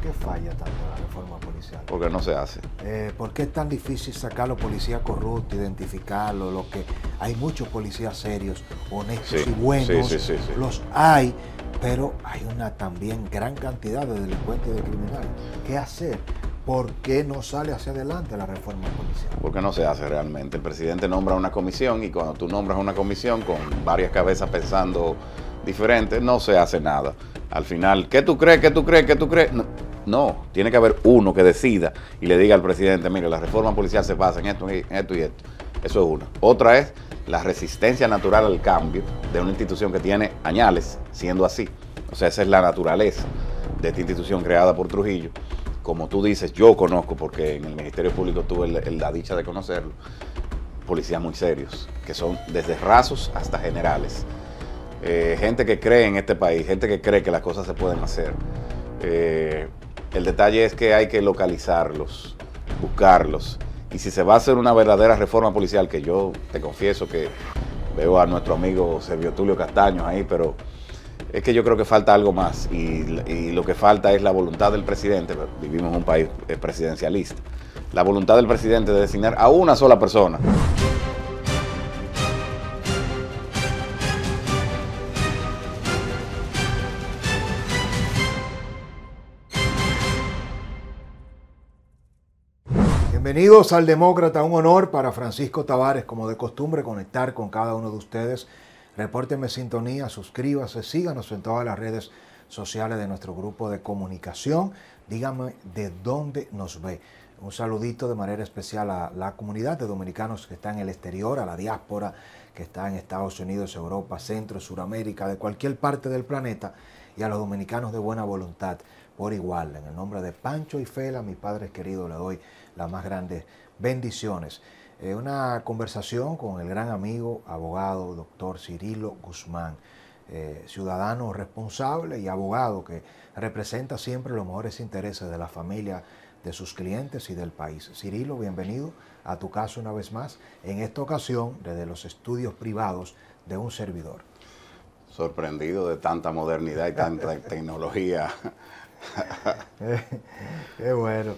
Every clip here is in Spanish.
qué falla tanto la reforma policial? Porque no se hace. ¿Por qué es tan difícil sacar a los policías corruptos, identificarlos? Hay muchos policías serios, honestos y buenos, sí. los hay, pero hay una también gran cantidad de delincuentes y de criminales. ¿Qué hacer? ¿Por qué no sale hacia adelante la reforma policial? Porque no se hace realmente. El presidente nombra una comisión y cuando tú nombras una comisión con varias cabezas pensando diferentes, no se hace nada. Al final, ¿qué tú crees? ¿Qué tú crees? ¿Qué tú crees? No, tiene que haber uno que decida y le diga al presidente, mire, la reforma policial se basa en esto y esto. Eso es una. Otra es la resistencia natural al cambio de una institución que tiene añales siendo así. O sea, esa es la naturaleza de esta institución creada por Trujillo. Como tú dices, yo conozco, porque en el Ministerio Público tuve la dicha de conocerlo, policías muy serios, que son desde rasos hasta generales. Gente que cree en este país, gente que cree que las cosas se pueden hacer. El detalle es que hay que localizarlos, buscarlos. Y si se va a hacer una verdadera reforma policial, que yo te confieso que veo a nuestro amigo Servio Tulio Castaños ahí, pero es que yo creo que falta algo más y lo que falta es la voluntad del presidente. Vivimos en un país presidencialista. La voluntad del presidente de designar a una sola persona. Bienvenidos al Demócrata, un honor para Francisco Tavares, como de costumbre, conectar con cada uno de ustedes. Repórtenme sintonía, suscríbase, síganos en todas las redes sociales de nuestro grupo de comunicación. Díganme de dónde nos ve. Un saludito de manera especial a la comunidad de dominicanos que está en el exterior, a la diáspora que está en Estados Unidos, Europa, Centro, Suramérica, de cualquier parte del planeta, y a los dominicanos de buena voluntad por igual. En el nombre de Pancho y Fela, mis padres queridos, le doy las más grandes bendiciones. Una conversación con el gran amigo, abogado, doctor Cirilo Guzmán, ciudadano responsable y abogado que representa siempre los mejores intereses de la familia, de sus clientes y del país. Cirilo, bienvenido a tu casa una vez más, en esta ocasión desde los estudios privados de un servidor. Sorprendido de tanta modernidad y tanta tecnología. Qué bueno.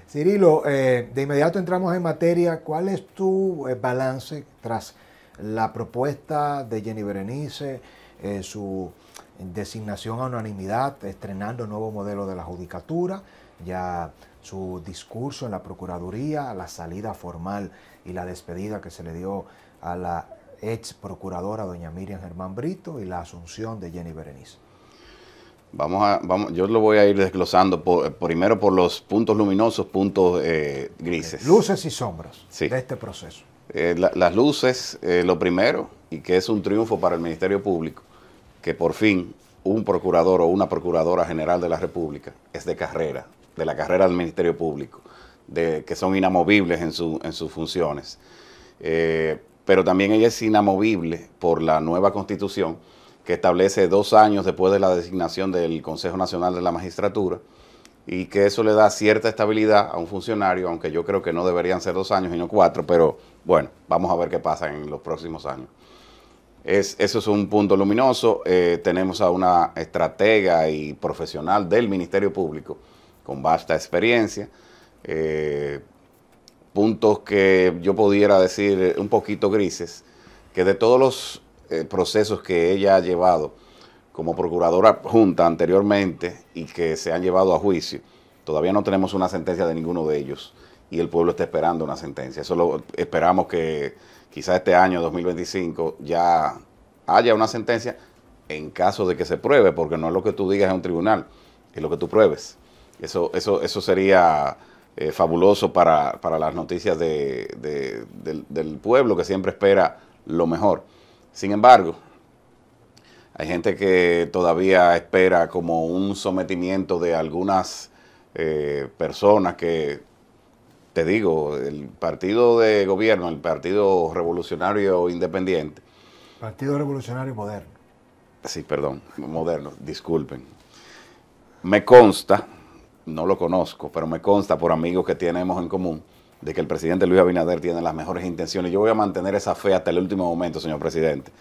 Cirilo, de inmediato entramos en materia. ¿Cuál es tu balance tras la propuesta de Jenny Berenice, su designación a unanimidad, estrenando nuevo modelo de la judicatura, ya su discurso en la Procuraduría, la salida formal y la despedida que se le dio a la ex procuradora doña Miriam Germán Brito y la asunción de Jenny Berenice? Yo lo voy a ir desglosando primero por los puntos luminosos, puntos grises. Luces y sombras sí. De este proceso. Las luces, lo primero, y que es un triunfo para el Ministerio Público, que por fin un procurador o una procuradora general de la República es de carrera, de la carrera del Ministerio Público, que son inamovibles en sus funciones. Pero también ella es inamovible por la nueva Constitución, que establece 2 años después de la designación del Consejo Nacional de la Magistratura, y que eso le da cierta estabilidad a un funcionario, aunque yo creo que no deberían ser 2 años y no 4, pero bueno, vamos a ver qué pasa en los próximos años. Eso es un punto luminoso. Tenemos a una estratega y profesional del Ministerio Público con vasta experiencia. Puntos que yo pudiera decir un poquito grises, que de todos los procesos que ella ha llevado como procuradora junta anteriormente y que se han llevado a juicio, todavía no tenemos una sentencia de ninguno de ellos y el pueblo está esperando una sentencia. Eso lo esperamos que quizá este año 2025 ya haya una sentencia en caso de que se pruebe, porque no es lo que tú digas en un tribunal, es lo que tú pruebes. Eso sería fabuloso para las noticias del pueblo, que siempre espera lo mejor. Sin embargo, hay gente que todavía espera como un sometimiento de algunas personas que, te digo, el partido de gobierno, el Partido Revolucionario Independiente. Partido Revolucionario Moderno. Sí, perdón, moderno, disculpen. Me consta, no lo conozco, pero me consta por amigos que tenemos en común, de que el presidente Luis Abinader tiene las mejores intenciones. Yo voy a mantener esa fe hasta el último momento, señor presidente.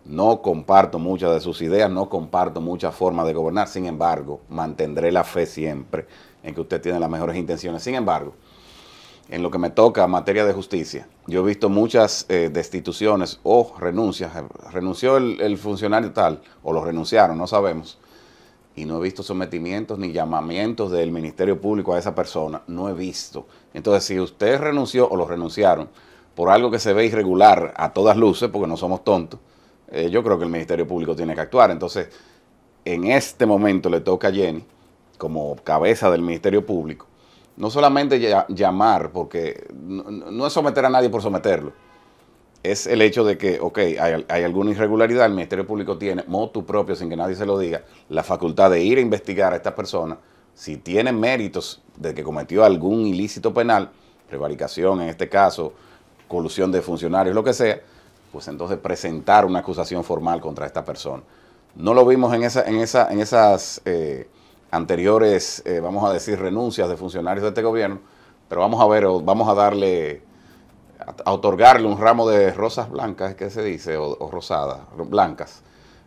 No comparto muchas de sus ideas, no comparto muchas formas de gobernar, sin embargo, mantendré la fe siempre en que usted tiene las mejores intenciones. Sin embargo, en lo que me toca en materia de justicia, yo he visto muchas destituciones o renuncias. Renunció el funcionario tal, o lo renunciaron, no sabemos. Y no he visto sometimientos ni llamamientos del Ministerio Público a esa persona. No he visto. Entonces, si usted renunció o lo renunciaron por algo que se ve irregular a todas luces, porque no somos tontos, yo creo que el Ministerio Público tiene que actuar. Entonces, en este momento le toca a Jenny, como cabeza del Ministerio Público, no solamente llamar, porque no es someter a nadie por someterlo, es el hecho de que, ok, hay alguna irregularidad, el Ministerio Público tiene, motu propio, sin que nadie se lo diga, la facultad de ir a investigar a esta persona, si tiene méritos de que cometió algún ilícito penal, prevaricación en este caso, colusión de funcionarios, lo que sea, pues entonces presentar una acusación formal contra esta persona. No lo vimos en esas anteriores, vamos a decir, renuncias de funcionarios de este gobierno, pero vamos a ver, vamos a darle, a otorgarle un ramo de rosas blancas, ¿qué se dice? O rosadas, blancas,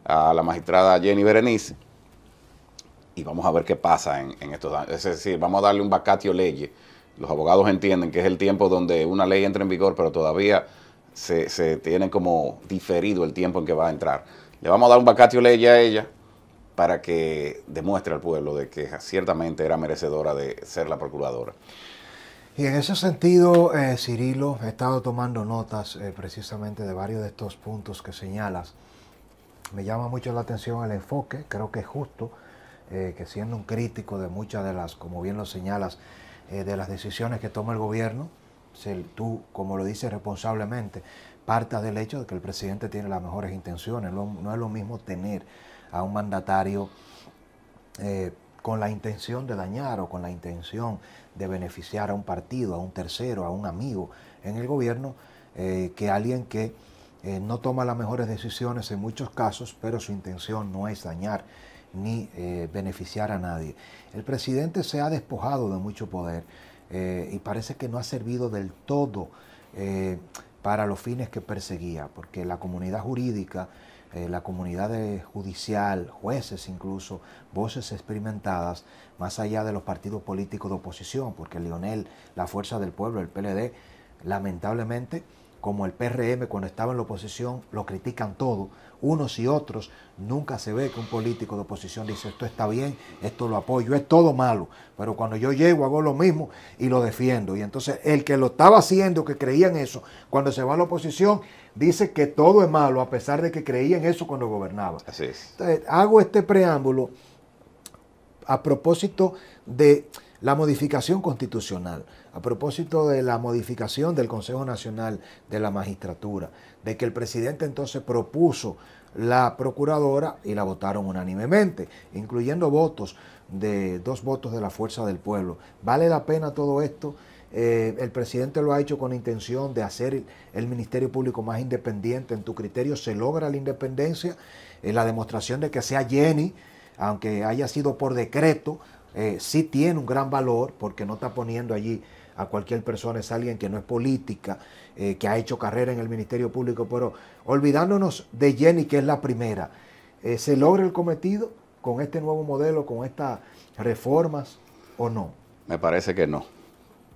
a la magistrada Jenny Berenice, y vamos a ver qué pasa en estos años. Es decir, vamos a darle un vacatio leye. Los abogados entienden que es el tiempo donde una ley entra en vigor, pero todavía se tiene como diferido el tiempo en que va a entrar. Le vamos a dar un vacatio leye a ella para que demuestre al pueblo de que ciertamente era merecedora de ser la procuradora. Y en ese sentido, Cirilo, he estado tomando notas precisamente de varios de estos puntos que señalas. Me llama mucho la atención el enfoque, creo que es justo, que siendo un crítico de muchas de las, como bien lo señalas, de las decisiones que toma el gobierno, tú, como lo dices responsablemente, partas del hecho de que el presidente tiene las mejores intenciones. No es lo mismo tener a un mandatario con la intención de dañar o con la intención de beneficiar a un partido, a un tercero, a un amigo en el gobierno, que alguien que no toma las mejores decisiones en muchos casos, pero su intención no es dañar ni beneficiar a nadie. El presidente se ha despojado de mucho poder y parece que no ha servido del todo para los fines que perseguía, porque la comunidad jurídica, la comunidad judicial, jueces incluso, voces experimentadas, más allá de los partidos políticos de oposición, porque Leonel, la Fuerza del Pueblo, el PLD, lamentablemente, como el PRM cuando estaba en la oposición, lo critican todo, unos y otros. Nunca se ve que un político de oposición dice esto está bien, esto lo apoyo, es todo malo, pero cuando yo llego hago lo mismo y lo defiendo. Y entonces el que lo estaba haciendo, que creía en eso, cuando se va a la oposición, dice que todo es malo a pesar de que creía en eso cuando gobernaba. Así es. Entonces, hago este preámbulo a propósito de la modificación constitucional, a propósito de la modificación del Consejo Nacional de la Magistratura, de que el presidente entonces propuso la procuradora y la votaron unánimemente, incluyendo votos de 2 votos de la Fuerza del Pueblo. ¿Vale la pena todo esto? El presidente lo ha hecho con intención de hacer el Ministerio Público más independiente. ¿En tu criterio se logra la independencia? La demostración de que sea Jenny, aunque haya sido por decreto, sí tiene un gran valor porque no está poniendo allí a cualquier persona, es alguien que no es política, que ha hecho carrera en el Ministerio Público, pero olvidándonos de Jenny, que es la primera, ¿se logra el cometido con este nuevo modelo, con estas reformas o no? Me parece que no,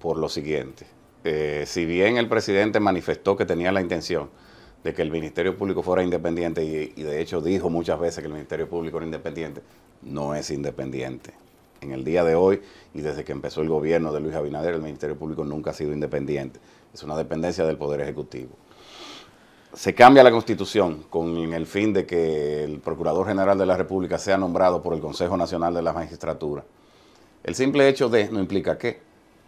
por lo siguiente. Si bien el presidente manifestó que tenía la intención de que el Ministerio Público fuera independiente y de hecho dijo muchas veces que el Ministerio Público era independiente, no es independiente. En el día de hoy y desde que empezó el gobierno de Luis Abinader, el Ministerio Público nunca ha sido independiente. Es una dependencia del Poder Ejecutivo. Se cambia la Constitución con el fin de que el Procurador General de la República sea nombrado por el Consejo Nacional de la Magistratura. El simple hecho de, no implica qué,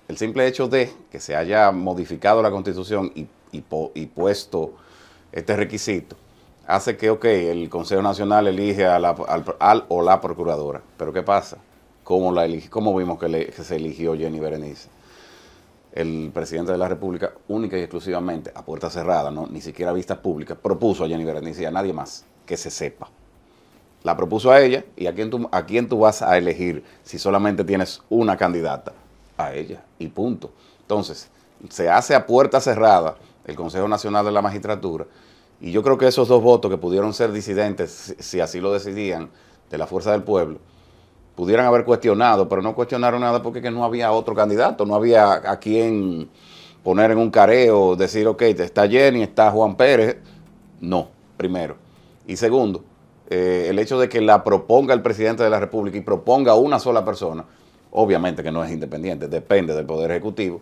el simple hecho de que se haya modificado la Constitución y puesto este requisito, hace que, ok, el Consejo Nacional elige al o la Procuradora. Pero ¿qué pasa? ¿Cómo vimos que se eligió Jenny Berenice? El presidente de la República, única y exclusivamente, a puerta cerrada, ¿no? Ni siquiera a vistas públicas, propuso a Jenny Berenice y a nadie más que se sepa. La propuso a ella, y ¿a quién tú vas a elegir si solamente tienes una candidata? A ella, y punto. Entonces, se hace a puerta cerrada el Consejo Nacional de la Magistratura, Y yo creo que esos 2 votos que pudieron ser disidentes, si así lo decidían, de la fuerza del pueblo, pudieran haber cuestionado, pero no cuestionaron nada porque que no había otro candidato, no había a quien poner en un careo, decir, ok, está Jenny, está Juan Pérez. No, primero. Y segundo, el hecho de que la proponga el presidente de la República y proponga una sola persona, obviamente que no es independiente, depende del Poder Ejecutivo.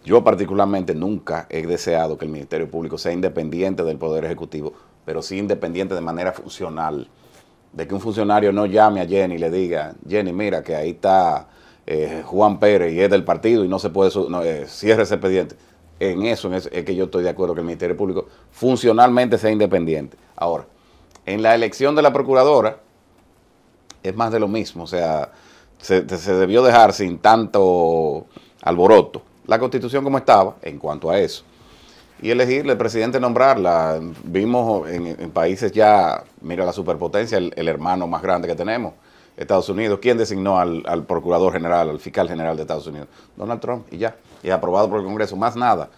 Yo particularmente nunca he deseado que el Ministerio Público sea independiente del Poder Ejecutivo, pero sí independiente de manera funcional. De que un funcionario no llame a Jenny y le diga, Jenny, mira que ahí está Juan Pérez y es del partido y no se puede, cierre ese expediente. En eso es que yo estoy de acuerdo que el Ministerio Público funcionalmente sea independiente. Ahora, en la elección de la procuradora es más de lo mismo, o sea, se debió dejar sin tanto alboroto la Constitución como estaba en cuanto a eso. Y elegirle, el presidente nombrarla. Vimos en países ya, mira la superpotencia, el hermano más grande que tenemos, Estados Unidos. ¿Quién designó al procurador general, al fiscal general de Estados Unidos? Donald Trump, y ya. Y aprobado por el Congreso, más nada.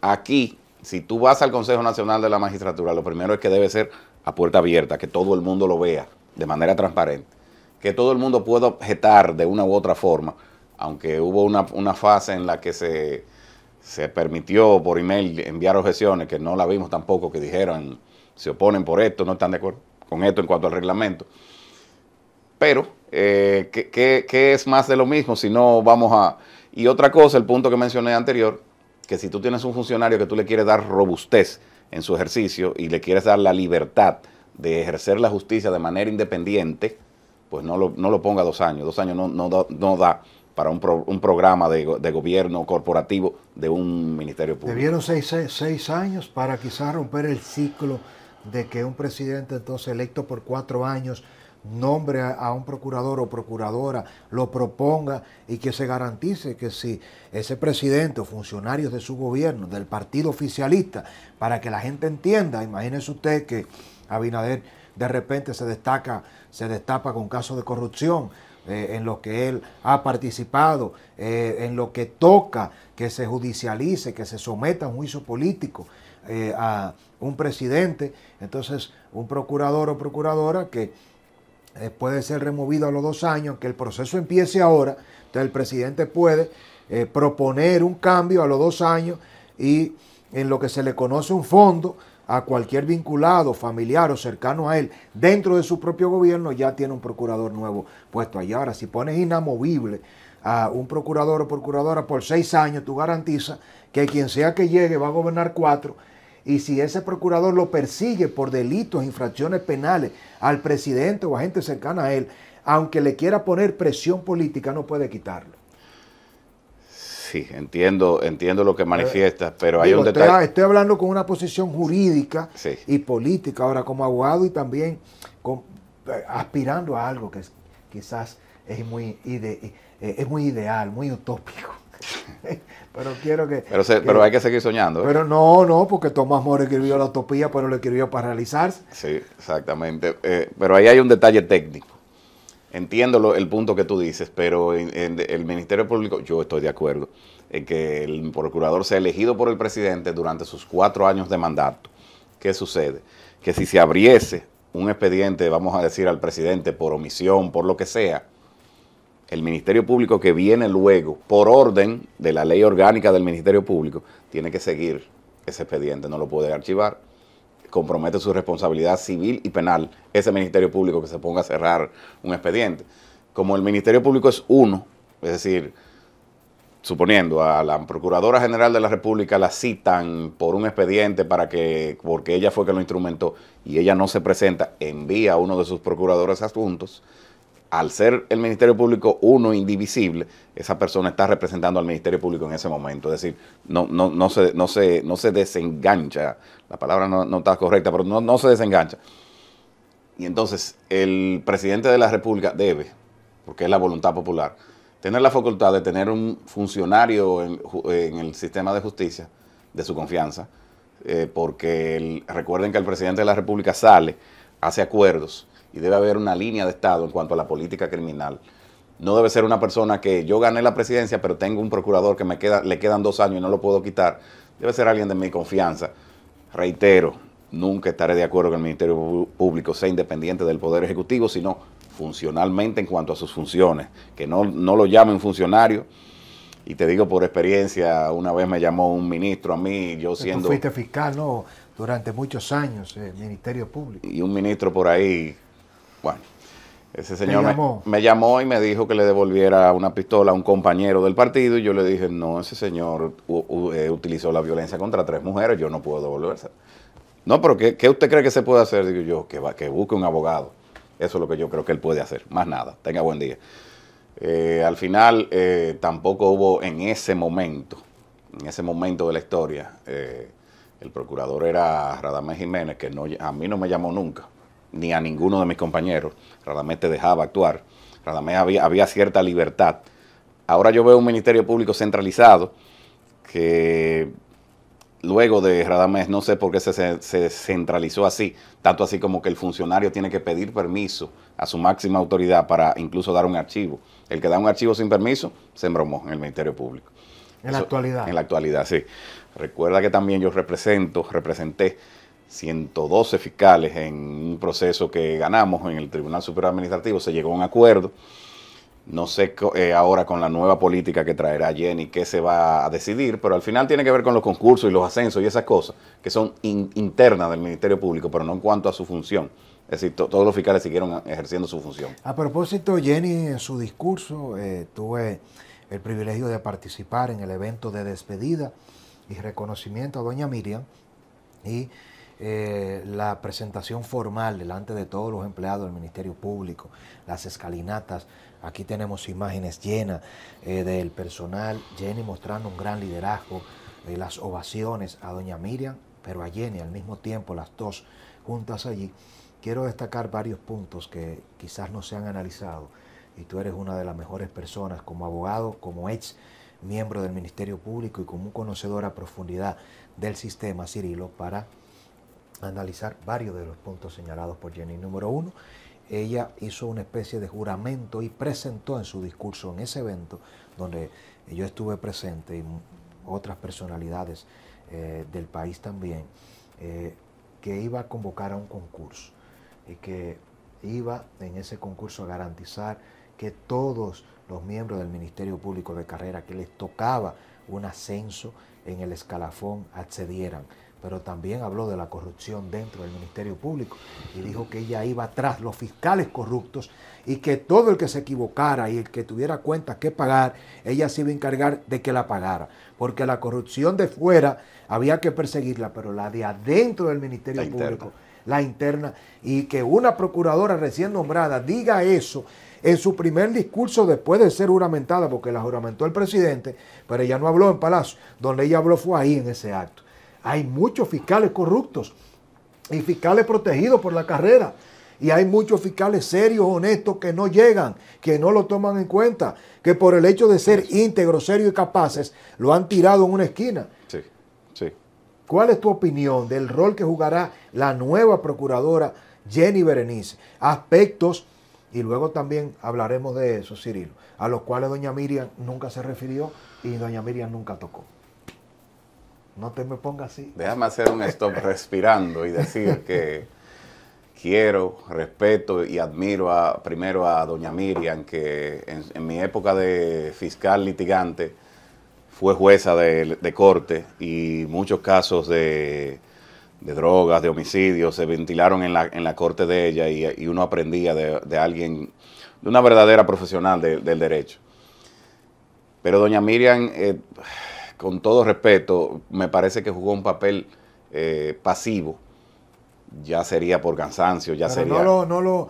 Aquí, si tú vas al Consejo Nacional de la Magistratura, lo primero es que debe ser a puerta abierta, que todo el mundo lo vea de manera transparente, que todo el mundo pueda objetar de una u otra forma, aunque hubo una fase en la que se permitió por email enviar objeciones, que no la vimos tampoco, que dijeron, se oponen por esto, no están de acuerdo con esto en cuanto al reglamento. Pero, ¿qué es más de lo mismo si no vamos a...? Y otra cosa, el punto que mencioné anterior, que si tú tienes un funcionario que tú le quieres dar robustez en su ejercicio y le quieres dar la libertad de ejercer la justicia de manera independiente, pues no lo ponga 2 años. 2 años no da para un programa de gobierno corporativo de un ministerio público. Debieron 6 años para quizás romper el ciclo de que un presidente entonces electo por 4 años nombre a un procurador o procuradora, lo proponga y que se garantice que si ese presidente o funcionarios de su gobierno, del partido oficialista, para que la gente entienda, imagínese usted que Abinader de repente se destapa con casos de corrupción, en lo que él ha participado, en lo que toca que se judicialice, que se someta a un juicio político a un presidente, entonces un procurador o procuradora que puede ser removido a los 2 años, que el proceso empiece ahora, entonces el presidente puede proponer un cambio a los 2 años y en lo que se le conoce un fondo a cualquier vinculado, familiar o cercano a él, dentro de su propio gobierno, ya tiene un procurador nuevo puesto allá. Ahora, si pones inamovible a un procurador o procuradora por 6 años, tú garantizas que quien sea que llegue va a gobernar 4, y si ese procurador lo persigue por delitos, infracciones penales al presidente o a gente cercana a él, aunque le quiera poner presión política, no puede quitarlo. Sí, entiendo lo que manifiestas, pero hay un detalle. Estoy hablando con una posición jurídica sí. y política, ahora como abogado y también aspirando a algo que quizás es muy ideal, muy utópico. Pero quiero que... Pero hay que seguir soñando. Pero no, porque Tomás Moro escribió la utopía, pero lo escribió para realizarse. Sí, exactamente. Pero ahí hay un detalle técnico. Entiendo el punto que tú dices, pero en el Ministerio Público, yo estoy de acuerdo en que el procurador sea elegido por el presidente durante sus 4 años de mandato. ¿Qué sucede? Que si se abriese un expediente, vamos a decir, al presidente por omisión, por lo que sea, el Ministerio Público que viene luego, por orden de la ley orgánica del Ministerio Público, tiene que seguir ese expediente, no lo puede archivar. Compromete su responsabilidad civil y penal ese Ministerio Público que se ponga a cerrar un expediente. Como el Ministerio Público es uno, es decir, suponiendo a la Procuradora General de la República la citan por un expediente porque ella fue que lo instrumentó y ella no se presenta, envía a uno de sus procuradores adjuntos. Al ser el Ministerio Público uno indivisible, esa persona está representando al Ministerio Público en ese momento. Es decir, no se desengancha. La palabra no está correcta, pero no se desengancha. Y entonces el presidente de la República debe, porque es la voluntad popular, tener la facultad de tener un funcionario en el sistema de justicia de su confianza, porque recuerden que el presidente de la República hace acuerdos, y debe haber una línea de Estado en cuanto a la política criminal. No debe ser una persona que yo gané la presidencia, pero tengo un procurador que le quedan 2 años y no lo puedo quitar. Debe ser alguien de mi confianza. reitero, nunca estaré de acuerdo que el Ministerio Público sea independiente del Poder Ejecutivo, sino funcionalmente en cuanto a sus funciones, que no lo llamen funcionario. Y te digo por experiencia, una vez me llamó un ministro a mí, yo siendo... Tú fuiste fiscal, ¿no? Durante muchos años, el Ministerio Público. Y un ministro por ahí, bueno, ese señor me llamó y me dijo que le devolviera una pistola a un compañero del partido, y yo le dije, no, ese señor utilizó la violencia contra 3 mujeres, yo no puedo devolverse. No, pero ¿qué usted cree que se puede hacer? Digo yo, que busque un abogado. Eso es lo que yo creo que él puede hacer, más nada. Tenga buen día. Al final tampoco hubo en ese momento de la historia, el procurador era Radamés Jiménez, que a mí no me llamó nunca, ni a ninguno de mis compañeros. Radamés te dejaba actuar, Radamés había cierta libertad. Ahora yo veo un Ministerio Público centralizado que luego de Radamés, no sé por qué se centralizó así, tanto así como que el funcionario tiene que pedir permiso a su máxima autoridad para incluso dar un archivo. El que da un archivo sin permiso se embromó en el Ministerio Público. En la actualidad. En la actualidad, sí. Recuerda que también yo representé 112 fiscales en un proceso que ganamos en el Tribunal Superior Administrativo, se llegó a un acuerdo. No sé ahora con la nueva política que traerá Jenny qué se va a decidir, pero al final tiene que ver con los concursos y los ascensos y esas cosas que son internas del Ministerio Público, pero no en cuanto a su función. Es decir, todos los fiscales siguieron ejerciendo su función. A propósito, Jenny, en su discurso, tuve el privilegio de participar en el evento de despedida y reconocimiento a doña Miriam y la presentación formal delante de todos los empleados del Ministerio Público, las escalinatas. Aquí tenemos imágenes llenas del personal, Jenny mostrando un gran liderazgo, las ovaciones a doña Miriam, pero a Jenny al mismo tiempo, las dos juntas allí. Quiero destacar varios puntos que quizás no se han analizado, y tú eres una de las mejores personas como abogado, como ex miembro del Ministerio Público y como un conocedor a profundidad del sistema, Cirilo, para analizar varios de los puntos señalados por Jenny. Número 1, ella hizo una especie de juramento y presentó en su discurso en ese evento donde yo estuve presente y otras personalidades del país también, que iba a convocar a un concurso y que iba en ese concurso a garantizar que todos los miembros del Ministerio Público de carrera que les tocaba un ascenso en el escalafón accedieran. Pero también habló de la corrupción dentro del Ministerio Público y dijo que ella iba tras los fiscales corruptos y que todo el que se equivocara y el que tuviera cuentas que pagar, ella se iba a encargar de que la pagara. Porque la corrupción de fuera había que perseguirla, pero la de adentro del Ministerio Público, la interna, y que una procuradora recién nombrada diga eso en su primer discurso después de ser juramentada, porque la juramentó el presidente, pero ella no habló en Palacio, donde ella habló fue ahí en ese acto. Hay muchos fiscales corruptos y fiscales protegidos por la carrera. Y hay muchos fiscales serios, honestos, que no llegan, que no lo toman en cuenta, que por el hecho de ser íntegros, serios y capaces, lo han tirado en una esquina. Sí, sí. ¿Cuál es tu opinión del rol que jugará la nueva procuradora Jenny Berenice? Aspectos, y luego también hablaremos de eso, Cirilo, a los cuales doña Miriam nunca se refirió y doña Miriam nunca tocó. No te me pongas así. Déjame hacer un stop respirando y decir que quiero, respeto y admiro primero a doña Miriam, que en mi época de fiscal litigante fue jueza de corte y muchos casos de drogas, de homicidios, se ventilaron en la corte de ella y uno aprendía de alguien, de una verdadera profesional del derecho. Pero doña Miriam, con todo respeto, me parece que jugó un papel pasivo. Ya sería por cansancio, ya pero sería...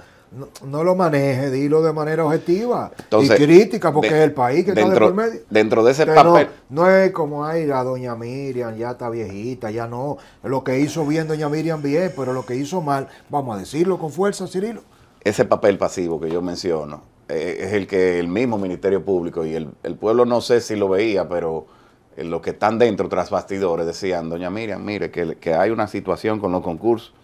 No lo maneje, dilo de manera objetiva. Entonces, y crítica, porque es el país que está de por medio. Dentro de ese papel... No es como, ay, la doña Miriam ya está viejita, ya no. Lo que hizo bien doña Miriam bien, pero lo que hizo mal, vamos a decirlo con fuerza, Cirilo. Ese papel pasivo que yo menciono es el que el mismo Ministerio Público y el pueblo, no sé si lo veía, pero los que están dentro, tras bastidores, decían, doña Miriam, mire, que hay una situación con los concursos,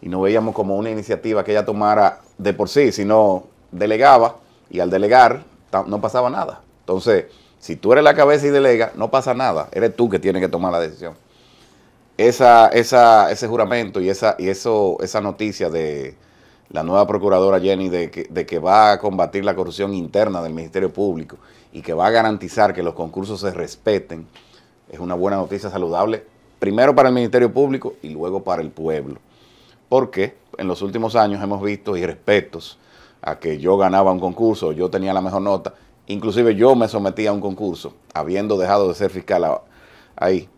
y no veíamos como una iniciativa que ella tomara de por sí, sino delegaba, y al delegar no pasaba nada. Entonces, si tú eres la cabeza y delega, no pasa nada, eres tú que tienes que tomar la decisión. ese juramento y esa noticia de la nueva procuradora Jenny de que va a combatir la corrupción interna del Ministerio Público y que va a garantizar que los concursos se respeten, es una buena noticia saludable, primero para el Ministerio Público y luego para el pueblo. Porque en los últimos años hemos visto irrespetos a que yo ganaba un concurso, yo tenía la mejor nota, inclusive yo me sometía a un concurso, habiendo dejado de ser fiscal ahí,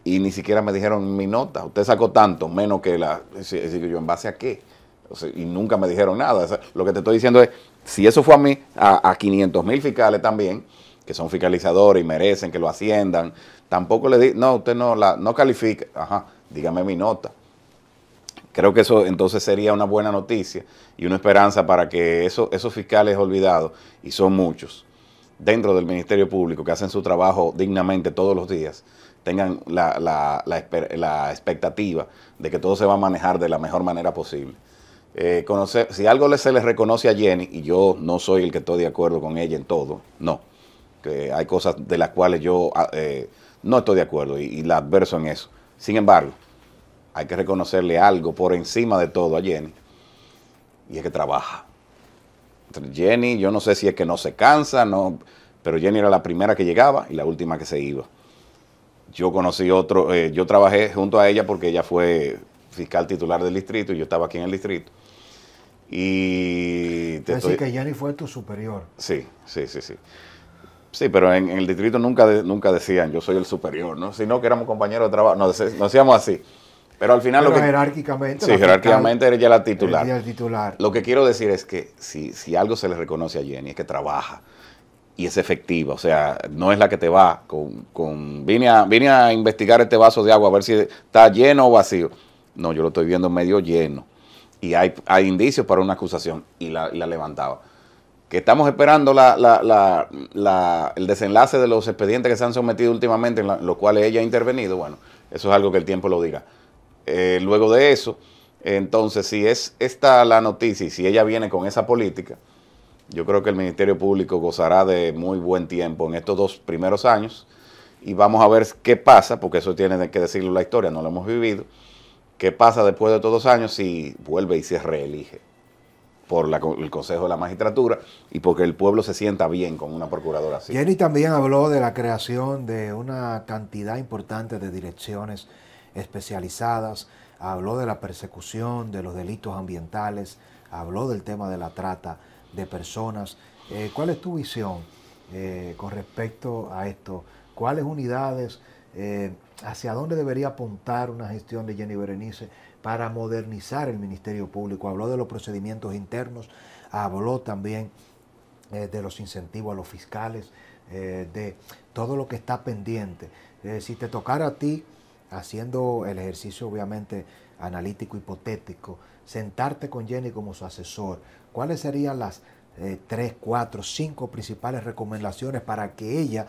y ni siquiera me dijeron mi nota, usted sacó tanto, menos que yo, ¿en base a qué? O sea, y nunca me dijeron nada. O sea, lo que te estoy diciendo es, si eso fue a mí, a 500,000 fiscales también, que son fiscalizadores y merecen que lo asciendan, tampoco le di, no, usted no califica, ajá, dígame mi nota. Creo que eso entonces sería una buena noticia y una esperanza para que esos fiscales olvidados, y son muchos, dentro del Ministerio Público, que hacen su trabajo dignamente todos los días, tengan la expectativa de que todo se va a manejar de la mejor manera posible. Si algo se les reconoce a Jenny, y yo no soy el que estoy de acuerdo con ella en todo, no, que hay cosas de las cuales yo no estoy de acuerdo y la adverso en eso. Sin embargo, hay que reconocerle algo por encima de todo a Jenny, y es que trabaja. Jenny, yo no sé si es que no se cansa, no, pero Jenny era la primera que llegaba y la última que se iba. Yo conocí yo trabajé junto a ella porque ella fue fiscal titular del distrito y yo estaba aquí en el distrito. Y es decir, que Jenny fue tu superior. Sí. Sí, pero en el distrito nunca decían yo soy el superior, ¿no? Sino que éramos compañeros de trabajo, nos decíamos así. Pero al final jerárquicamente. Sí, jerárquicamente era ella la titular. El titular. Lo que quiero decir es que si algo se le reconoce a Jenny es que trabaja y es efectiva. O sea, no es la que te va vine a investigar este vaso de agua a ver si está lleno o vacío. No, yo lo estoy viendo medio lleno. Y hay indicios para una acusación y la levantaba. Que estamos esperando el desenlace de los expedientes que se han sometido últimamente, en los cuales ella ha intervenido. Bueno, eso es algo que el tiempo lo diga. Luego de eso, entonces, si es esta la noticia y si ella viene con esa política, yo creo que el Ministerio Público gozará de muy buen tiempo en estos 2 primeros años y vamos a ver qué pasa, porque eso tiene que decirlo la historia, no lo hemos vivido. ¿Qué pasa después de todos los años si vuelve y se reelige por el Consejo de la Magistratura y porque el pueblo se sienta bien con una procuradora así? Jenny también habló de la creación de una cantidad importante de direcciones especializadas, habló de la persecución de los delitos ambientales, habló del tema de la trata de personas. ¿Cuál es tu visión con respecto a esto? ¿Cuáles unidades, hacia dónde debería apuntar una gestión de Jenny Berenice para modernizar el Ministerio Público? Habló de los procedimientos internos, habló también de los incentivos a los fiscales, de todo lo que está pendiente. Si te tocara a ti, haciendo el ejercicio obviamente analítico, hipotético, sentarte con Jenny como su asesor, ¿cuáles serían las 3, 4, 5 principales recomendaciones para que ella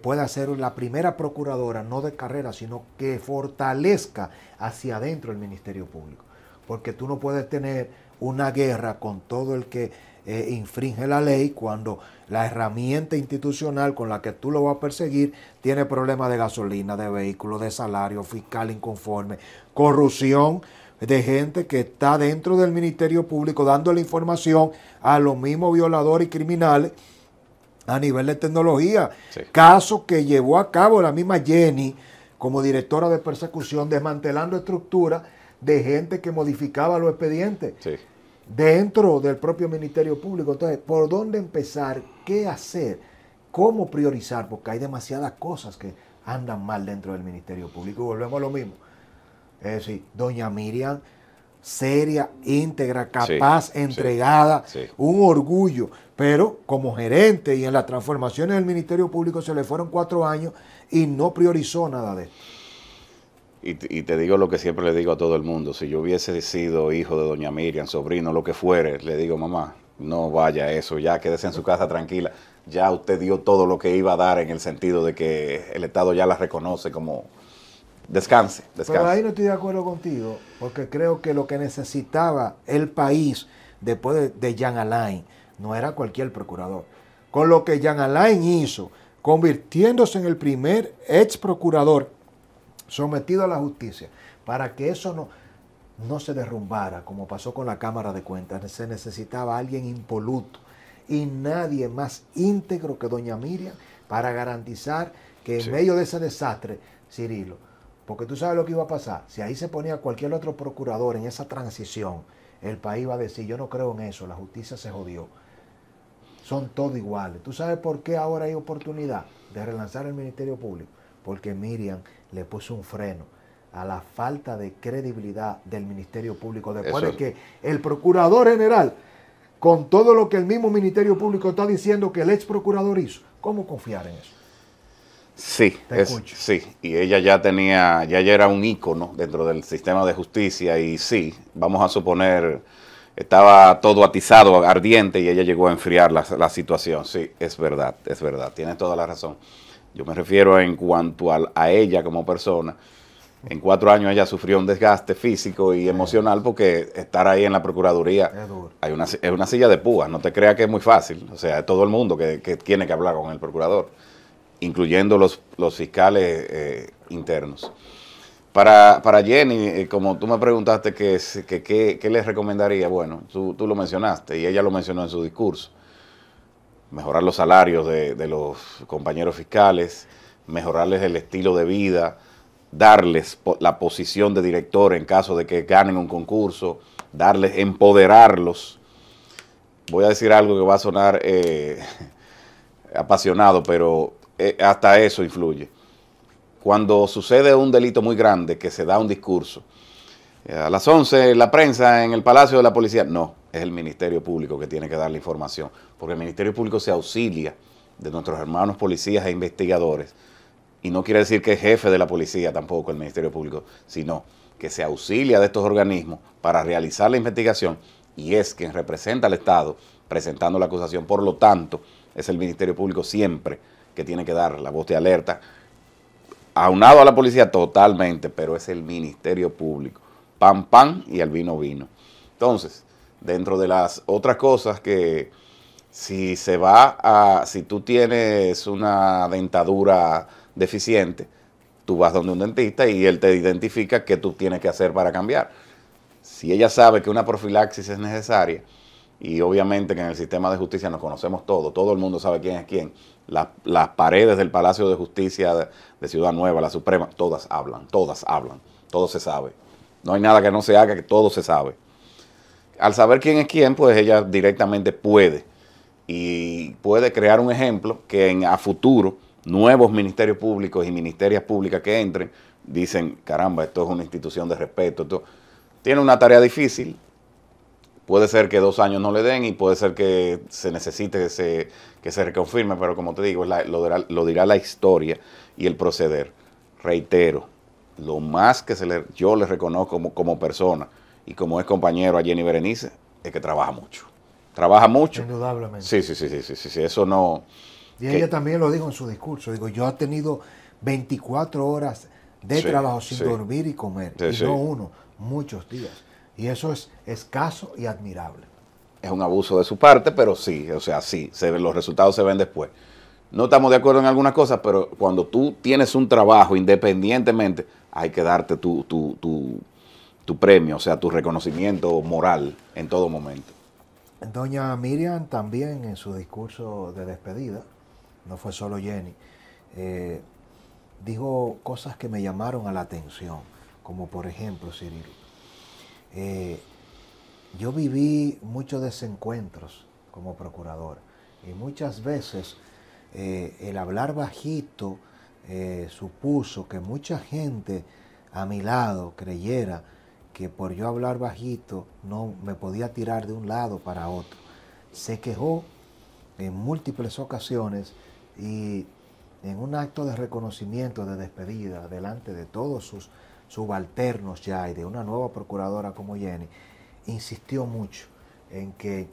pueda ser la primera procuradora, no de carrera, sino que fortalezca hacia adentro el Ministerio Público? Porque tú no puedes tener una guerra con todo el que infringe la ley cuando la herramienta institucional con la que tú lo vas a perseguir tiene problemas de gasolina, de vehículos, de salario, fiscal inconforme, corrupción de gente que está dentro del Ministerio Público dándole información a los mismos violadores y criminales a nivel de tecnología. Sí. Caso que llevó a cabo la misma Jenny como directora de persecución, desmantelando estructuras de gente que modificaba los expedientes. Sí. Dentro del propio Ministerio Público. Entonces, ¿por dónde empezar? ¿Qué hacer? ¿Cómo priorizar? Porque hay demasiadas cosas que andan mal dentro del Ministerio Público. Y volvemos a lo mismo. Es decir, doña Miriam, seria, íntegra, capaz, sí, entregada, sí, un orgullo. Pero como gerente y en las transformaciones del Ministerio Público se le fueron 4 años y no priorizó nada de esto. Y te digo lo que siempre le digo a todo el mundo, si yo hubiese sido hijo de doña Miriam, sobrino, lo que fuere, le digo, mamá, no vaya a eso, ya quédese en su casa tranquila, ya usted dio todo lo que iba a dar en el sentido de que el Estado ya la reconoce como descanse. Pero ahí no estoy de acuerdo contigo, porque creo que lo que necesitaba el país después de Jean Alain no era cualquier procurador. Con lo que Jean Alain hizo, convirtiéndose en el primer ex procurador sometido a la justicia, para que eso no se derrumbara, como pasó con la Cámara de Cuentas. Se necesitaba alguien impoluto y nadie más íntegro que doña Miriam para garantizar que en medio de ese desastre, Cirilo, porque tú sabes lo que iba a pasar, si ahí se ponía cualquier otro procurador en esa transición, el país iba a decir, yo no creo en eso, la justicia se jodió. Son todos iguales. ¿Tú sabes por qué ahora hay oportunidad de relanzar el Ministerio Público? Porque Miriam le puso un freno a la falta de credibilidad del Ministerio Público después de que el Procurador General, con todo lo que el mismo Ministerio Público está diciendo que el ex procurador hizo, ¿cómo confiar en eso? Sí, sí, y ella ya era un ícono dentro del sistema de justicia y sí, vamos a suponer, estaba todo atizado, ardiente y ella llegó a enfriar la situación. Sí, es verdad, tienes toda la razón. Yo me refiero en cuanto a ella como persona. En 4 años ella sufrió un desgaste físico y emocional porque estar ahí en la Procuraduría es una silla de púas, no te creas que es muy fácil. O sea, todo el mundo que tiene que hablar con el procurador, incluyendo los fiscales internos. Para Jenny, como tú me preguntaste qué les recomendaría, bueno, tú lo mencionaste y ella lo mencionó en su discurso. Mejorar los salarios de los compañeros fiscales, mejorarles el estilo de vida, darles la posición de director en caso de que ganen un concurso, empoderarlos. Voy a decir algo que va a sonar apasionado, pero hasta eso influye. Cuando sucede un delito muy grande, que se da un discurso, a las 11 la prensa en el Palacio de la Policía, no, es el Ministerio Público que tiene que dar la información, porque el Ministerio Público se auxilia de nuestros hermanos policías e investigadores, y no quiere decir que es jefe de la policía tampoco el Ministerio Público, sino que se auxilia de estos organismos para realizar la investigación y es quien representa al Estado presentando la acusación. Por lo tanto, es el Ministerio Público siempre que tiene que dar la voz de alerta, aunado a la policía totalmente, pero es el Ministerio Público. Pan, pan y al vino, vino. Entonces, dentro de las otras cosas que si tú tienes una dentadura deficiente, tú vas donde un dentista y él te identifica qué tú tienes que hacer para cambiar. Si ella sabe que una profilaxis es necesaria, y obviamente que en el sistema de justicia nos conocemos todo el mundo sabe quién es quién, las paredes del Palacio de Justicia de Ciudad Nueva, la Suprema, todas hablan, todo se sabe. No hay nada que no se haga, que todo se sabe. Al saber quién es quién, pues ella directamente puede crear un ejemplo que a futuro nuevos ministerios públicos y ministerias públicas que entren, dicen, caramba, esto es una institución de respeto. Esto tiene una tarea difícil, puede ser que 2 años no le den y puede ser que se necesite que se reconfirme, pero como te digo, lo dirá la historia y el proceder. Reitero, lo más que yo le reconozco como persona y como es compañero a Jenny Berenice, es que trabaja mucho. Trabaja mucho. Indudablemente. Sí, eso no... Y ella también lo dijo en su discurso. Digo, yo he tenido 24 horas de trabajo sin dormir y comer. Y no uno, muchos días. Y eso es escaso y admirable. Es un abuso de su parte, pero sí, o sea, sí, los resultados se ven después. No estamos de acuerdo en algunas cosas, pero cuando tú tienes un trabajo independientemente, hay que darte tu premio, o sea, tu reconocimiento moral en todo momento. Doña Miriam también en su discurso de despedida, no fue solo Jenny, dijo cosas que me llamaron a la atención, como por ejemplo, Cirilo, yo viví muchos desencuentros como procuradora y muchas veces el hablar bajito supuso que mucha gente a mi lado creyera que por yo hablar bajito no me podía tirar de un lado para otro. Se quejó en múltiples ocasiones y en un acto de reconocimiento, de despedida, delante de todos sus subalternos ya y de una nueva procuradora como Jenny, insistió mucho en que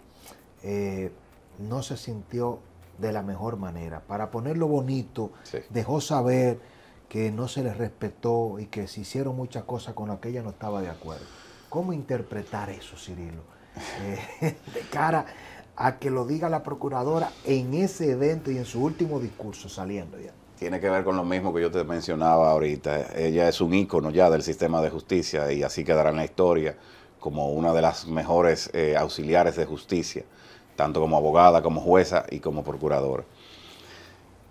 no se sintió de la mejor manera. Para ponerlo bonito, dejó saber que no se les respetó y que se hicieron muchas cosas con las que ella no estaba de acuerdo. ¿Cómo interpretar eso, Cirilo? De cara a que lo diga la procuradora en ese evento y en su último discurso saliendo ya. Tiene que ver con lo mismo que yo te mencionaba ahorita. Ella es un ícono ya del sistema de justicia y así quedará en la historia como una de las mejores auxiliares de justicia, tanto como abogada, como jueza y como procuradora.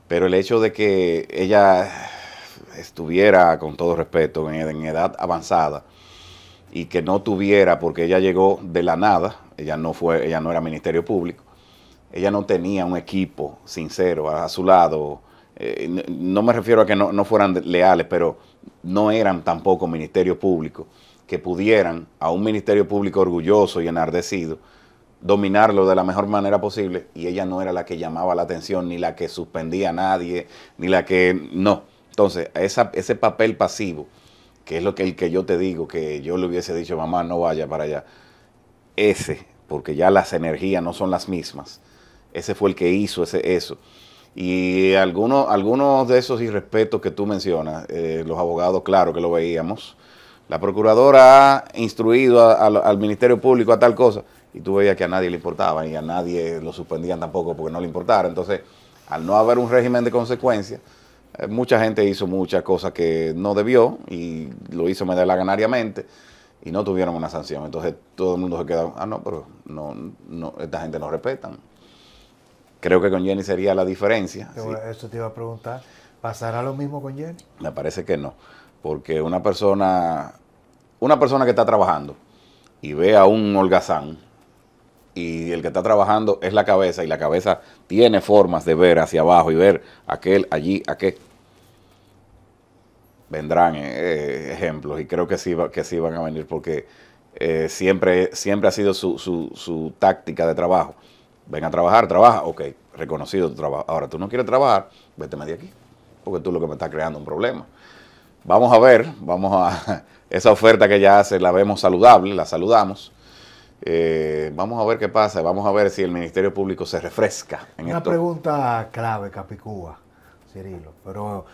Pero el hecho de que ella estuviera, con todo respeto, en edad avanzada y que no tuviera, porque ella llegó de la nada, ella no era Ministerio Público, ella no tenía un equipo sincero a su lado. No me refiero a que no fueran leales, pero no eran tampoco Ministerio Público que pudieran a un Ministerio Público orgulloso y enardecido dominarlo de la mejor manera posible, y ella no era la que llamaba la atención, ni la que suspendía a nadie, ni la que... No. Entonces, ese papel pasivo, que es el que yo te digo, que yo le hubiese dicho, mamá, no vaya para allá, porque ya las energías no son las mismas, ese fue el que hizo eso. Y algunos de esos irrespetos que tú mencionas, los abogados, claro que lo veíamos. La procuradora ha instruido al Ministerio Público a tal cosa, y tú veías que a nadie le importaba, y a nadie lo suspendían tampoco porque no le importara. Entonces, al no haber un régimen de consecuencias, mucha gente hizo muchas cosas que no debió, y lo hizo medalaganariamente, y no tuvieron una sanción. Entonces, todo el mundo se quedó, no, pero no, esta gente no respetan. Creo que con Jenny sería la diferencia. Eso te iba a preguntar. ¿Pasará lo mismo con Jenny? Me parece que no, porque una persona que está trabajando y ve a un holgazán, y el que está trabajando es la cabeza, y la cabeza tiene formas de ver hacia abajo y ver aquel, allí, aquel, vendrán ejemplos, y creo que sí van a venir, porque siempre ha sido su táctica de trabajo. Ven a trabajar, trabaja, ok, reconocido tu trabajo. Ahora, tú no quieres trabajar, véteme de aquí, porque tú lo que me estás creando un problema. Vamos a ver, esa oferta que ella hace la vemos saludable, la saludamos. Vamos a ver qué pasa, vamos a ver si el Ministerio Público se refresca en Una esto. pregunta clave, Capicúa, Cirilo, pero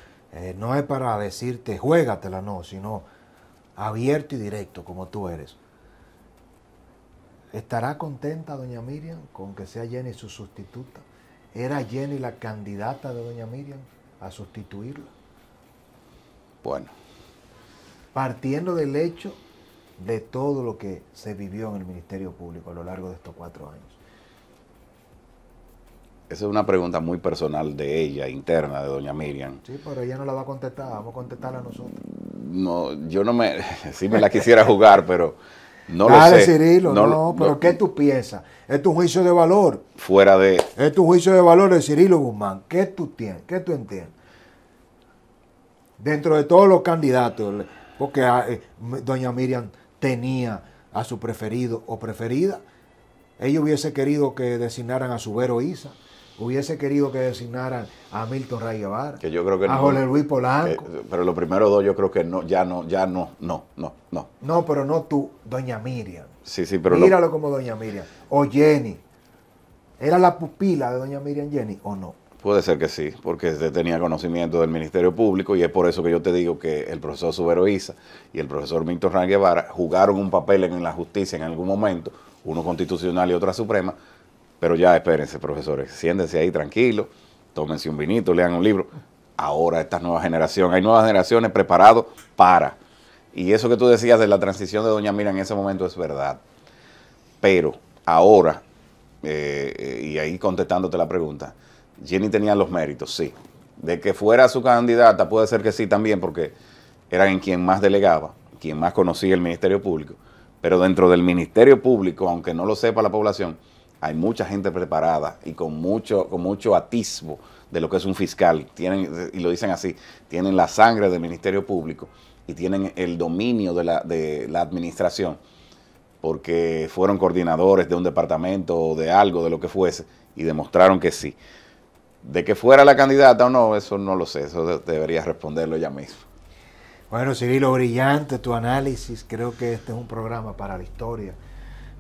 no es para decirte juégatela, no, sino abierto y directo como tú eres. ¿Estará contenta doña Miriam con que sea Jenny su sustituta? ¿Era Jenny la candidata de doña Miriam a sustituirla? Bueno. Partiendo del hecho de todo lo que se vivió en el Ministerio Público a lo largo de estos 4 años. Esa es una pregunta muy personal de ella, interna de doña Miriam. Sí, pero ella no la va a contestar, vamos a contestarla nosotros. No, yo no me... sí me la quisiera jugar, pero no Dale, lo sé. Cirilo, no, pero ¿qué tú piensas? Es tu juicio de valor. Fuera de... Es tu juicio de valor de Cirilo Guzmán. ¿Qué tú tienes? ¿Qué tú entiendes? Dentro de todos los candidatos, porque doña Miriam tenía a su preferido o preferida, ella hubiese querido que designaran a Subero Isa, hubiese querido que designaran a Milton Ray Guevara, que yo creo que a Jorge Luis Polanco. Pero los primeros dos yo creo que no. No, pero no tú, doña Miriam. Sí, pero míralo como doña Miriam. O Jenny. ¿Era la pupila de doña Miriam Jenny o no? Puede ser que sí, porque tenía conocimiento del Ministerio Público, y es por eso que yo te digo que el profesor Subero Isa y el profesor Milton Ray Guevara jugaron un papel en la justicia en algún momento, uno constitucional y otro suprema. Pero ya espérense, profesores, siéntense ahí tranquilos, tómense un vinito, lean un libro. Ahora esta nueva generación, hay nuevas generaciones preparadas para. Y eso que tú decías de la transición de doña Miriam en ese momento es verdad. Pero ahora, y ahí contestándote la pregunta, Jenny tenía los méritos, sí. De que fuera su candidata, puede ser que sí también, porque era en quien más delegaba, quien más conocía el Ministerio Público. Pero dentro del Ministerio Público, aunque no lo sepa la población, hay mucha gente preparada y con mucho atisbo de lo que es un fiscal. Tienen, y lo dicen así, tienen la sangre del Ministerio Público y tienen el dominio de la administración, porque fueron coordinadores de un departamento o de algo, de lo que fuese, y demostraron que sí. De que fuera la candidata o no, eso no lo sé, eso debería responderlo ella misma. Bueno, Cirilo, brillante tu análisis, creo que este es un programa para la historia.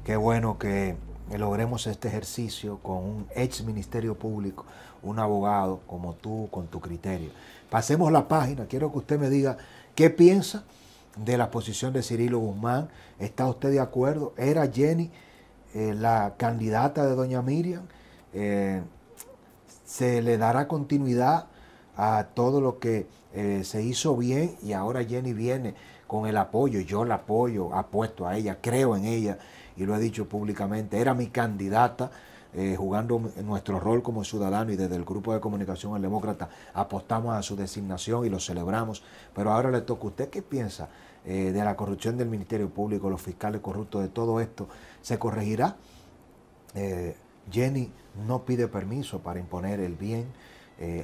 Qué bueno que logremos este ejercicio con un ex Ministerio Público, un abogado como tú, con tu criterio. Pasemos la página, quiero que usted me diga qué piensa de la posición de Cirilo Guzmán. ¿Está usted de acuerdo? ¿Era Jenny la candidata de doña Miriam? ¿Se le dará continuidad a todo lo que se hizo bien, y ahora Jenny viene con el apoyo. Yo la apoyo, apuesto a ella, creo en ella y lo he dicho públicamente. Era mi candidata, jugando nuestro rol como ciudadano, y desde el grupo de comunicación El Demócrata apostamos a su designación y lo celebramos. Pero ahora le toca a usted. ¿Qué piensa de la corrupción del Ministerio Público, los fiscales corruptos, de todo esto? ¿Se corregirá? Jenny no pide permiso para imponer el bien,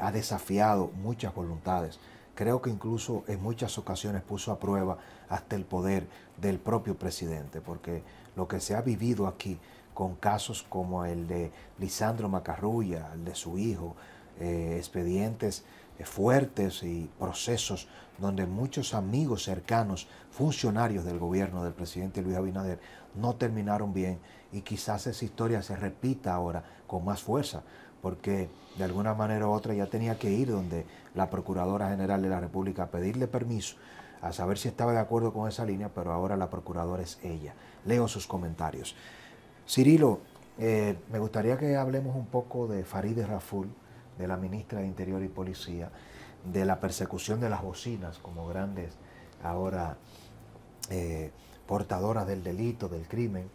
ha desafiado muchas voluntades. Creo que incluso en muchas ocasiones puso a prueba hasta el poder del propio presidente, porque lo que se ha vivido aquí con casos como el de Lisandro Macarrulla, el de su hijo, expedientes fuertes y procesos donde muchos amigos cercanos, funcionarios del gobierno del presidente Luis Abinader, no terminaron bien, y quizás esa historia se repita ahora con más fuerza, porque de alguna manera u otra ya tenía que ir donde la Procuradora General de la República a pedirle permiso, a saber si estaba de acuerdo con esa línea, pero ahora la Procuradora es ella. Leo sus comentarios. Cirilo, me gustaría que hablemos un poco de Farideh Raful, de la ministra de Interior y Policía, de la persecución de las bocinas como grandes ahora portadoras del delito, del crimen.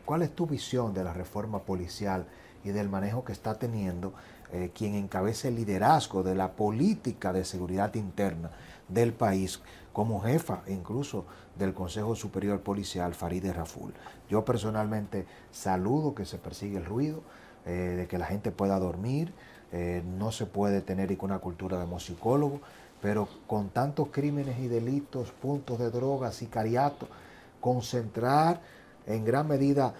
¿Cuál es tu visión de la reforma policial y del manejo que está teniendo quien encabeza el liderazgo de la política de seguridad interna del país, como jefa incluso del Consejo Superior Policial, Farideh Raful? Yo personalmente saludo que se persigue el ruido, de que la gente pueda dormir. No se puede tener una cultura de musicólogo, pero con tantos crímenes y delitos, puntos de droga, sicariato, concentrar en gran medida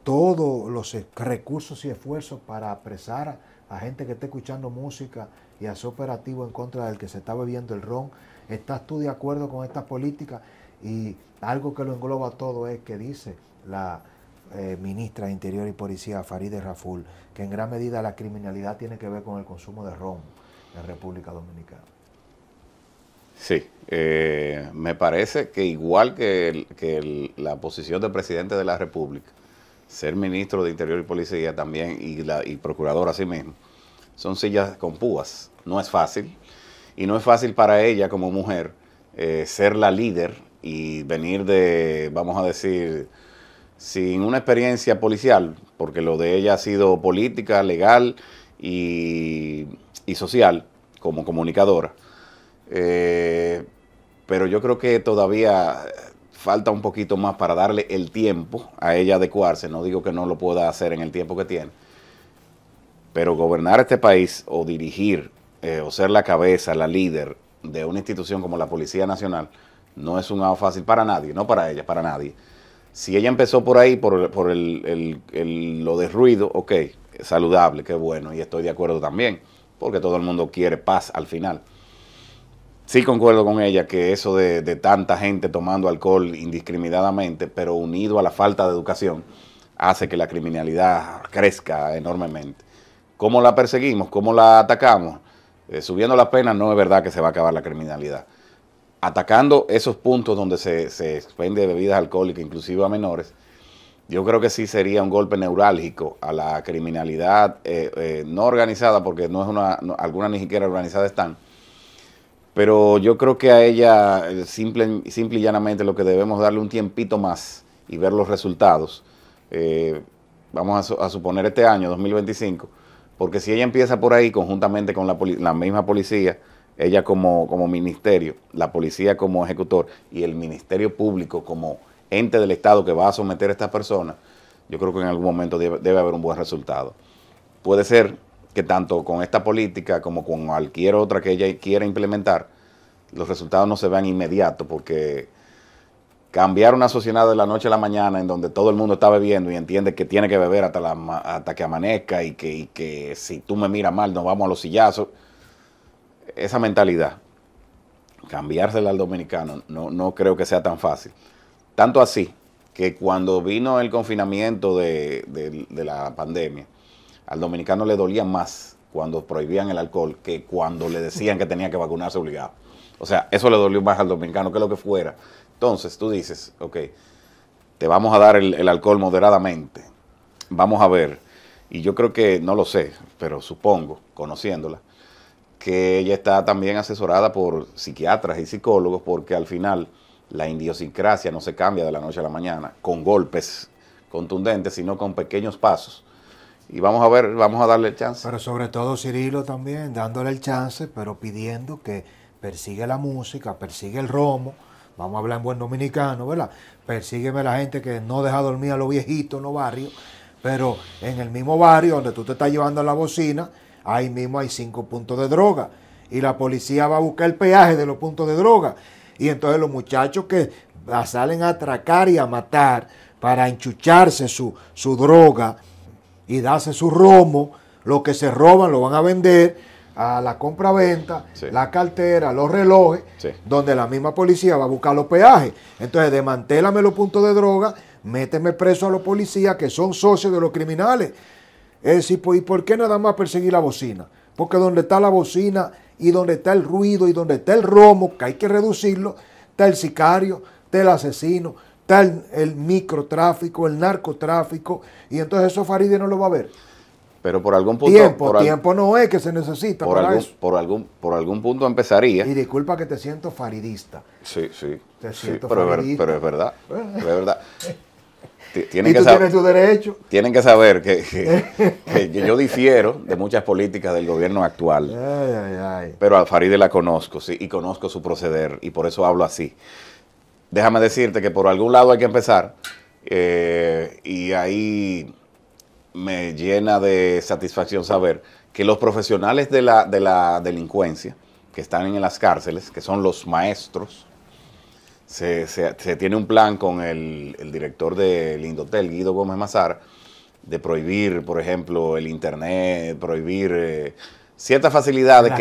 todos los recursos y esfuerzos para apresar a gente que esté escuchando música y hacer operativo en contra del que se está bebiendo el ron. ¿Estás tú de acuerdo con esta política? Y algo que lo engloba todo es que dice la ministra de Interior y Policía, Farideh Raful, que en gran medida la criminalidad tiene que ver con el consumo de ron en República Dominicana. Sí, me parece que igual que la posición del presidente de la República, ser ministro de Interior y Policía también, y procurador así mismo, son sillas con púas. No es fácil, y no es fácil para ella como mujer ser la líder y venir de, vamos a decir, sin una experiencia policial, porque lo de ella ha sido política, legal y social, como comunicadora. Pero yo creo que todavía falta un poquito más para darle el tiempo a ella adecuarse. No digo que no lo pueda hacer en el tiempo que tiene, pero gobernar este país o dirigir o ser la cabeza, la líder de una institución como la Policía Nacional no es un algo fácil para nadie, no para ella, para nadie. Si ella empezó por ahí, por lo de ruido, ok, saludable, qué bueno, y estoy de acuerdo también, porque todo el mundo quiere paz al final. Sí concuerdo con ella que eso de tanta gente tomando alcohol indiscriminadamente, pero unido a la falta de educación, hace que la criminalidad crezca enormemente. ¿Cómo la perseguimos? ¿Cómo la atacamos? Subiendo las penas no es verdad que se va a acabar la criminalidad. Atacando esos puntos donde se expende bebidas alcohólicas, inclusive a menores, yo creo que sí sería un golpe neurálgico a la criminalidad no organizada, porque no es algunas ni siquiera organizadas están. Pero yo creo que a ella, simple y llanamente, lo que debemos darle un tiempito más y ver los resultados. Vamos a suponer este año, 2025, porque si ella empieza por ahí, conjuntamente con la misma policía, ella como ministerio, la policía como ejecutor y el Ministerio Público como ente del Estado que va a someter a estas personas, yo creo que en algún momento debe haber un buen resultado. Puede ser que tanto con esta política como con cualquier otra que ella quiera implementar, los resultados no se vean inmediatos, porque cambiar una sociedad de la noche a la mañana en donde todo el mundo está bebiendo y entiende que tiene que beber hasta que amanezca y que si tú me miras mal nos vamos a los sillazos, esa mentalidad, cambiársela al dominicano, no creo que sea tan fácil. Tanto así que cuando vino el confinamiento de la pandemia, al dominicano le dolía más cuando prohibían el alcohol que cuando le decían que tenía que vacunarse obligado. O sea, eso le dolió más al dominicano que lo que fuera. Entonces tú dices, ok, te vamos a dar el alcohol moderadamente, vamos a ver. Y yo creo que, no lo sé, pero supongo, conociéndola, que ella está también asesorada por psiquiatras y psicólogos, porque al final la idiosincrasia no se cambia de la noche a la mañana con golpes contundentes, sino con pequeños pasos. Y vamos a ver, vamos a darle el chance. Pero sobre todo Cirilo también, dándole el chance, pero pidiendo que persigue la música, persigue el romo, vamos a hablar en buen dominicano, ¿verdad? Persígueme la gente que no deja dormir a los viejitos en los barrios, pero en el mismo barrio donde tú te estás llevando la bocina, ahí mismo hay 5 puntos de droga, y la policía va a buscar el peaje de los puntos de droga, y entonces los muchachos que salen a atracar y a matar para enchucharse su droga, y darse su romo, lo que se roban lo van a vender a la compra-venta, Sí. la cartera, los relojes, Sí. donde la misma policía va a buscar los peajes. Entonces, desmantélame los puntos de droga, méteme preso a los policías que son socios de los criminales. Es decir, ¿y por qué nada más perseguir la bocina? Porque donde está la bocina y donde está el ruido y donde está el romo, que hay que reducirlo, está el sicario, está el asesino, está el microtráfico, el narcotráfico, y entonces eso Farideh no lo va a ver. Pero por algún punto... Tiempo no es que se necesita para eso. Por algún punto empezaría. Y disculpa que te siento faridista. Sí. Te Sí, siento pero faridista. es verdad. Pero es verdad. Y tú tienes tu derecho. Tienen que saber que yo difiero de muchas políticas del gobierno actual. Ay. Pero a Farideh la conozco, sí, y conozco su proceder, y por eso hablo así. Déjame decirte que por algún lado hay que empezar, y ahí me llena de satisfacción saber que los profesionales de la delincuencia que están en las cárceles, que son los maestros, se tiene un plan con el director del Indotel, Guido Gómez Mazara, de prohibir, por ejemplo, el internet, prohibir ciertas facilidades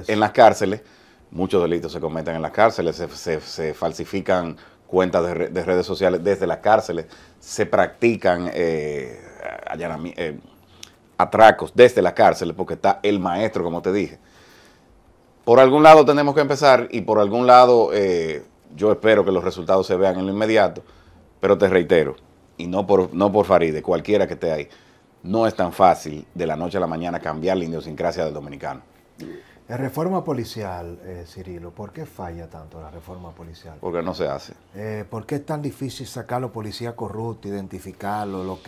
en las cárceles. Muchos delitos se cometen en las cárceles, se falsifican cuentas de redes sociales desde las cárceles, se practican atracos desde las cárceles, porque está el maestro, como te dije. Por algún lado tenemos que empezar, y por algún lado yo espero que los resultados se vean en lo inmediato, pero te reitero, y no por Farideh, cualquiera que esté ahí, no es tan fácil de la noche a la mañana cambiar la idiosincrasia del dominicano. La reforma policial, Cirilo, ¿por qué falla tanto la reforma policial? Porque no se hace. ¿Por qué es tan difícil sacar a los policías corruptos, identificarlos?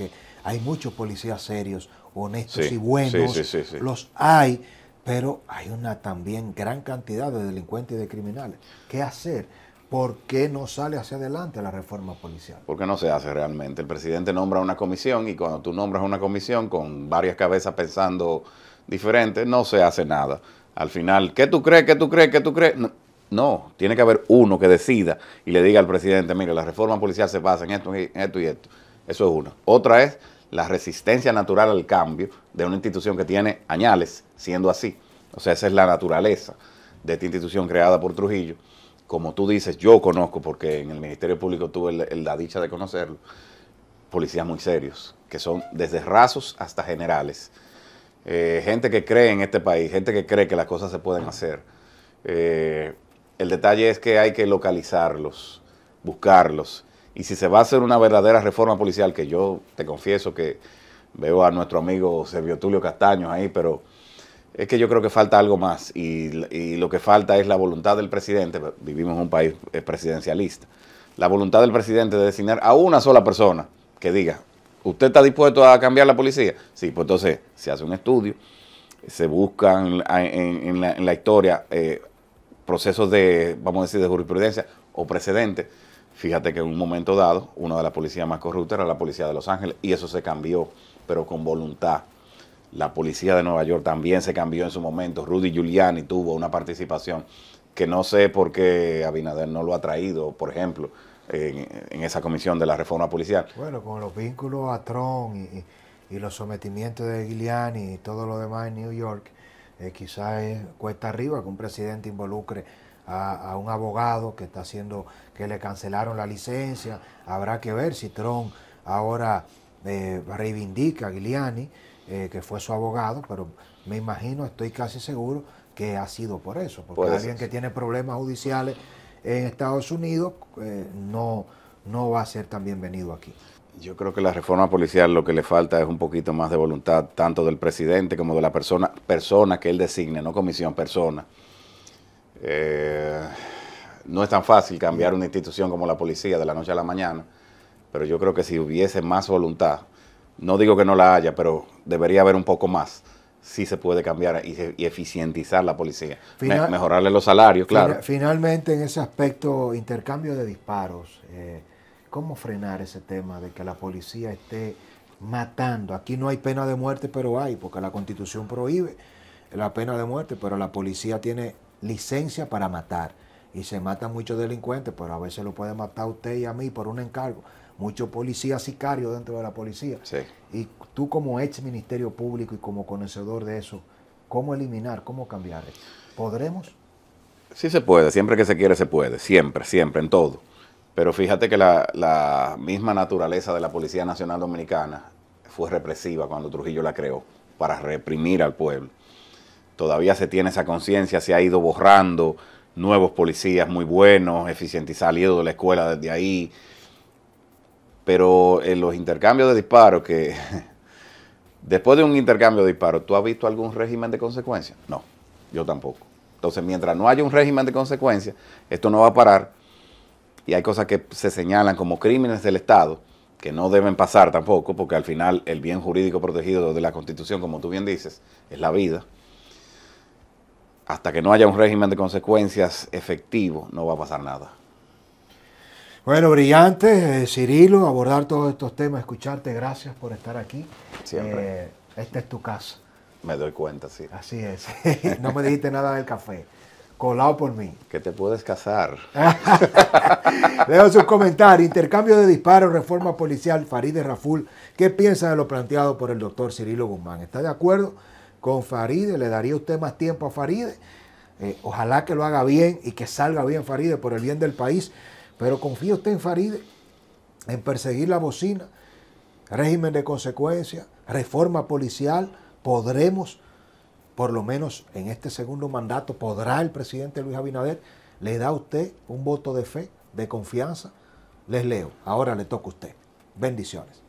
Hay muchos policías serios, honestos y buenos, sí. Los hay, pero hay una también gran cantidad de delincuentes y de criminales. ¿Qué hacer? ¿Por qué no sale hacia adelante la reforma policial? Porque no se hace realmente. El presidente nombra una comisión, y cuando tú nombras una comisión con varias cabezas pensando diferente, no se hace nada. Al final, ¿qué tú crees? No, tiene que haber uno que decida y le diga al presidente, mire, la reforma policial se basa en esto y esto. Eso es una. Otra es la resistencia natural al cambio de una institución que tiene añales siendo así. O sea, esa es la naturaleza de esta institución creada por Trujillo. Como tú dices, yo conozco, porque en el Ministerio Público tuve la dicha de conocerlo, policías muy serios, que son desde rasos hasta generales. Gente que cree en este país, gente que cree que las cosas se pueden hacer. El detalle es que hay que localizarlos, buscarlos. Y si se va a hacer una verdadera reforma policial, que yo te confieso que veo a nuestro amigo Servio Tulio Castaño ahí, pero es que yo creo que falta algo más. Y lo que falta es la voluntad del presidente. Vivimos en un país presidencialista. La voluntad del presidente de designar a una sola persona que diga, ¿usted está dispuesto a cambiar la policía? Sí, pues entonces se hace un estudio, se buscan en la historia procesos de, vamos a decir, de jurisprudencia o precedentes. Fíjate que en un momento dado, una de las policías más corruptas era la policía de Los Ángeles, y eso se cambió, pero con voluntad. La policía de Nueva York también se cambió en su momento. Rudy Giuliani tuvo una participación que no sé por qué Abinader no lo ha traído, por ejemplo, en esa comisión de la reforma policial. Bueno, con los vínculos a Trump y los sometimientos de Giuliani y todo lo demás en New York, quizás cuesta arriba que un presidente involucre a un abogado que está haciendo, que le cancelaron la licencia. Habrá que ver si Trump ahora reivindica a Giuliani, que fue su abogado, pero me imagino, estoy casi seguro que ha sido por eso, porque alguien que tiene problemas judiciales en Estados Unidos no va a ser tan bienvenido aquí. Yo creo que la reforma policial lo que le falta es un poquito más de voluntad, tanto del presidente como de la persona que él designe, no comisión, persona. No es tan fácil cambiar una institución como la policía de la noche a la mañana, pero yo creo que si hubiese más voluntad, no digo que no la haya, pero debería haber un poco más, sí se puede cambiar y eficientizar la policía. Mejorarle los salarios, claro. Finalmente, en ese aspecto, intercambio de disparos, ¿cómo frenar ese tema de que la policía esté matando? Aquí no hay pena de muerte, pero hay, porque la Constitución prohíbe la pena de muerte, pero la policía tiene licencia para matar. Y se matan muchos delincuentes, pero a veces lo puede matar a usted y a mí por un encargo. Muchos policías sicarios dentro de la policía. Sí. Y tú como ex Ministerio Público y como conocedor de eso, ¿cómo eliminar, cómo cambiar esto? ¿Podremos? Sí se puede, siempre que se quiere se puede, siempre, siempre, en todo. Pero fíjate que la misma naturaleza de la Policía Nacional Dominicana fue represiva cuando Trujillo la creó, para reprimir al pueblo. Todavía se tiene esa conciencia, se ha ido borrando, nuevos policías muy buenos, salido de la escuela desde ahí. Pero en los intercambios de disparos, que después de un intercambio de disparos, ¿tú has visto algún régimen de consecuencias? No, yo tampoco. Entonces, mientras no haya un régimen de consecuencias, esto no va a parar. Y hay cosas que se señalan como crímenes del Estado, que no deben pasar tampoco, porque al final el bien jurídico protegido de la Constitución, como tú bien dices, es la vida. Hasta que no haya un régimen de consecuencias efectivo, no va a pasar nada. Bueno, brillante, Cirilo, abordar todos estos temas, escucharte, gracias por estar aquí. Siempre. Esta es tu casa. Me doy cuenta, sí. Así es. No me dijiste nada del café. Colado por mí. Que te puedes casar. Leo sus comentarios. Intercambio de disparos, reforma policial, Farideh Raful. ¿Qué piensa de lo planteado por el doctor Cirilo Guzmán? ¿Está de acuerdo con Farideh? ¿Le daría usted más tiempo a Farideh? Ojalá que lo haga bien y que salga bien Farideh por el bien del país. Pero confía usted en Farideh, en perseguir la bocina, régimen de consecuencias, reforma policial. Podremos, por lo menos en este segundo mandato, podrá el presidente Luis Abinader. ¿Le da a usted un voto de fe, de confianza? Les leo. Ahora le toca a usted. Bendiciones.